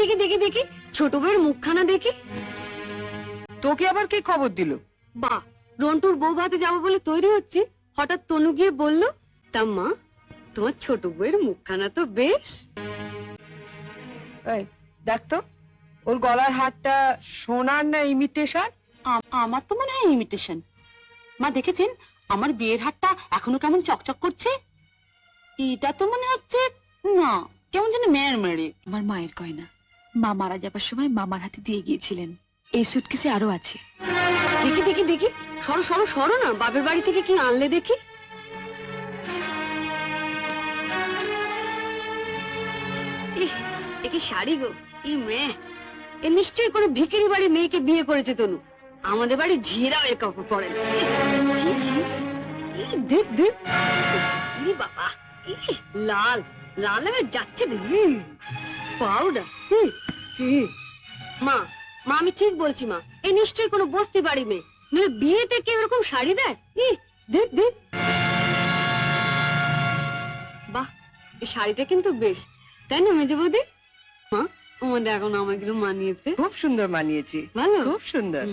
দেখি দেখি দেখি ছোট বউয়ের মুখখানা দেখি। তোকে আবার কে খবর দিল? বা রন্টুর বউ ভাতে যাবো বলে তৈরি হচ্ছে, হঠাৎ তনু গিয়ে বলল, তা মা তোমার ছোট বউয়ের মুখখানা তো বেশ। এই দেখ তো, ওর গলার হারটা সোনার না ইমিটেশন? আমার তো মনে হয় ইমিটেশন। মা দেখেছেন আমার বিয়ের হারটা এখনো কেমন চকচক করছে? এটা তো মনে হচ্ছে না, কেমন যেন মেয়ের মেরে। আমার মায়ের গয়না, মা মারা যাবার সময় মামার হাতে দিয়ে গিয়েছিলেন। এই সুটকেসে আরো আছে। দেখি দেখি দেখি, সরো সরো সরো না, বাপের বাড়ি থেকে কি আনলে দেখি। এ কি শাড়ি গো, ই মেয়ে, এ নিশ্চয়ই কোনো ভিখারি বাড়ির মেয়েকে বিয়ে করেছে তনু। আমাদের বাড়ি ঝিরাও এ কাপড় পরে না। ছি, ছি। দেখ দেখ, ইরে বাবা, লাল লাল হয়ে যাচ্ছে দেখি, পাউডার। মা মা আমি ঠিক বলছি মা, এ নিশ্চয়ই কোনো বস্তি বাড়ি মেয়ে, নইলে বিয়েতে কেউ এরকম শাড়ি দেয়? দেখ দেখ, বাহ, এই শাড়িটা কিন্তু বেশ, তাই না মেজে বৌদি? মা আমাদের এখন আমাকে মানিয়েছে, খুব সুন্দর মানিয়েছে, ভালো। খুব সুন্দর।